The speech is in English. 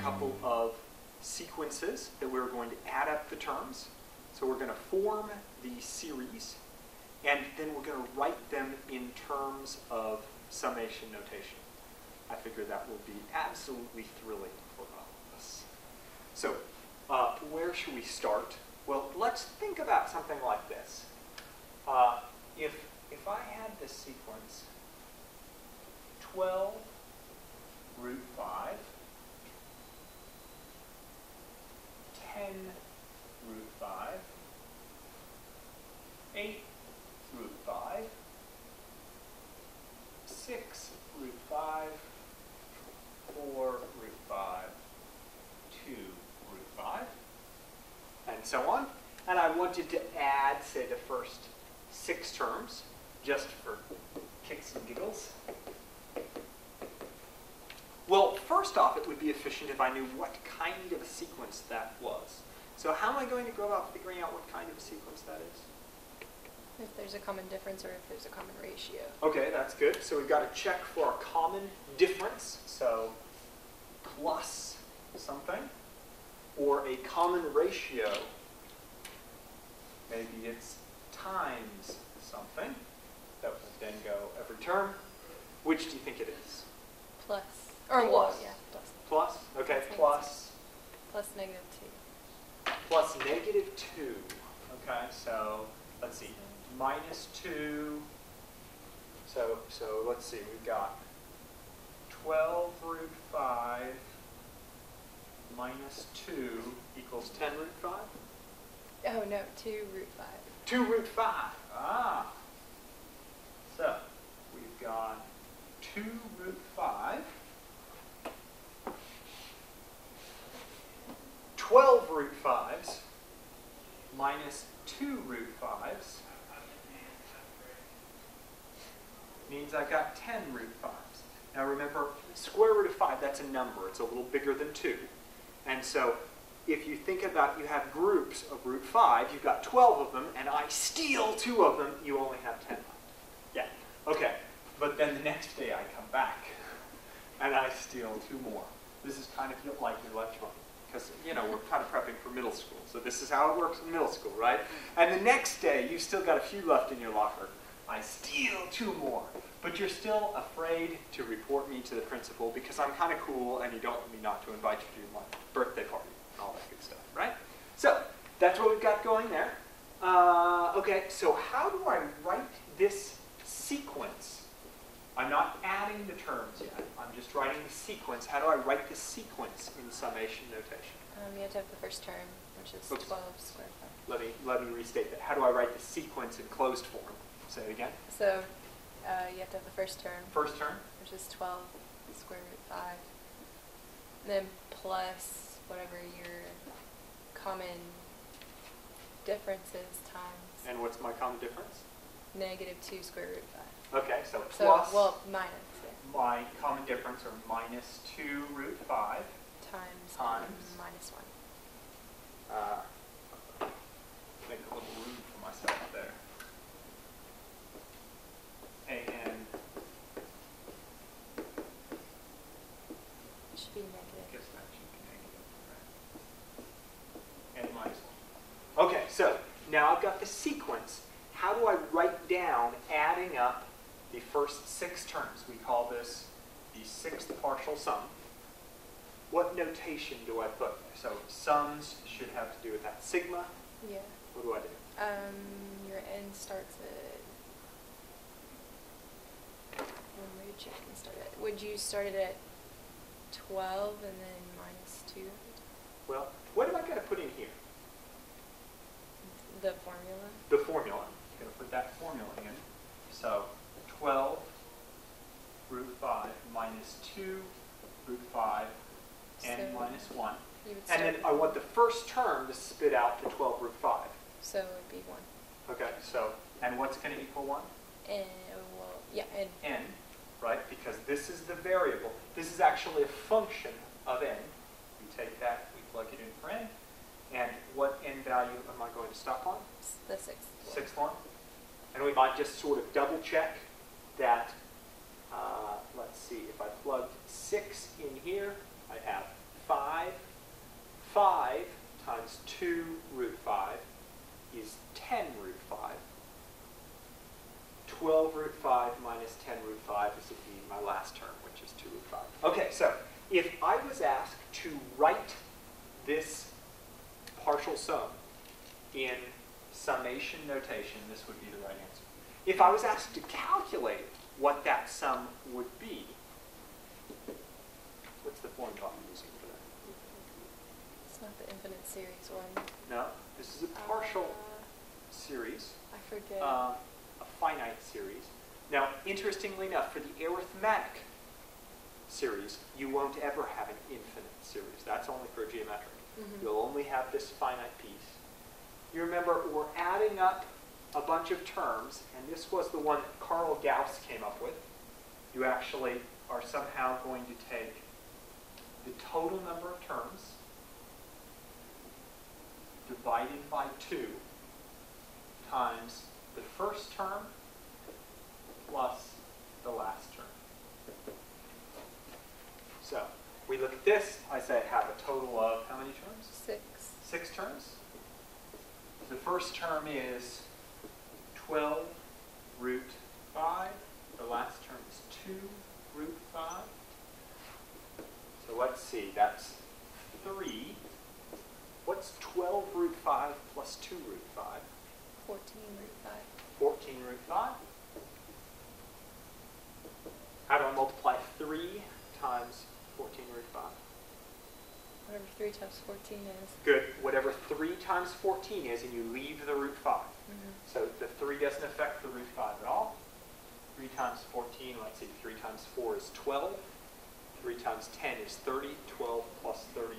couple of sequences that we're going to add up the terms. So we're going to form the series, and then we're going to write them in terms of summation notation. I figure that will be absolutely thrilling for all of us. So where should we start? Well, let's think about something like this. If I had this sequence 12 root 5, 10 root 5, 8 root 5, 6 root 5, 4 root 5, 2 root 5, and so on. And I wanted to add, say, the first 6 terms, just for kicks and giggles. Well, first off, it would be efficient if I knew what kind of a sequence that was. So how am I going to go about figuring out what kind of a sequence that is? If there's a common difference or if there's a common ratio. Okay, that's good. So we've got to check for a common difference. So plus something, or a common ratio. Maybe it's times something. That would then go every term. Which do you think it is? Plus. Or plus. well, yeah, plus. Plus? Okay, Plus negative 2. Plus negative 2. Okay, so let's see. Minus 2. So let's see. We've got 12 root 5 minus 2 equals 10 root 5? Oh, no, 2 root 5. 2 root 5. Ah. So we've got 2 root 5. 12 root 5s minus 2 root 5s means I've got 10 root 5s. Now remember, square root of 5, that's a number. It's a little bigger than 2. And so if you think about, you have groups of root 5, you've got 12 of them, and I steal 2 of them, you only have 10 left. Yeah, okay. But then the next day I come back, and I steal 2 more. This is kind of like your lecture. Because, you know, we're kind of prepping for middle school. So this is how it works in middle school, right? And the next day, you've still got a few left in your locker. I steal 2 more. But you're still afraid to report me to the principal because I'm kind of cool and you don't want me not to invite you to my birthday party and all that good stuff, right? So that's what we've got going there. Okay, so how do I write this sequence? I'm not adding the terms yet. I'm just writing the sequence. How do I write the sequence in summation notation? You have to have the first term, which is 12 squared 5. Let me restate that. How do I write the sequence in closed form? Say it again. So you have to have the first term. First term? Which is 12 square root 5. And then plus whatever your common difference is times. And what's my common difference? Negative 2 square root 5. Okay, so plus. Well, minus. Yeah. My common difference, or minus 2 root 5 times minus 1. Make a little room for myself there. And It should be negative. I guess that should be negative, right? And minus 1. Okay, so now I've got the sequence. How do I write down adding up the first 6 terms? We call this the 6th partial sum. What notation do I put? So sums should have to do with that. Sigma? Yeah. What do I do? Your n starts at... When were you checking start at? Would you start it at 12 and then minus 2? Well, what am I going to put in here? The formula? The formula. I'm going to put that formula in. So 12 root 5 minus 2 root 5 and So minus 1. And then I want the first term to spit out the 12 root 5. So it would be 1. Okay, so, and what's going to equal 1? And, well, yeah, and N, right? Because this is the variable. This is actually a function of n. We take that, we plug it in for n. And what n value am I going to stop on? the 6th. 6th one. And we might just sort of double check that, let's see, if I plugged 6 in here, I have 5. 5 times 2 root 5 is 10 root 5. 12 root 5 minus 10 root 5 is indeed my last term, which is 2 root 5. Okay, so if I was asked to write this partial sum in summation notation, this would be the right answer. If I was asked to calculate what that sum would be, what's the formula I'm using for that? It's not the infinite series one. No, this is a partial series. I forget. A finite series. Now, interestingly enough, for the arithmetic series, you won't ever have an infinite series. That's only for geometric. Mm-hmm. You'll only have this finite piece. You remember, we're adding up a bunch of terms, and this was the one that Carl Gauss came up with. You actually are somehow going to take the total number of terms divided by 2 times the first term plus the last term. So we look at this. I say I have a total of how many terms? 6. 6 terms. The first term is 12 root 5. The last term is 2 root 5. So let's see. That's 3. What's 12 root 5 plus 2 root 5? 14 root 5. 14 root 5. How do I multiply 3 times 14 root 5? Whatever 3 times 14 is. Good. Whatever 3 times 14 is, and you leave the root 5. Mm-hmm. So the 3 doesn't affect the root 5 at all. 3 times 14, let's see, 3 times 4 is 12. 3 times 10 is 30. 12 plus 30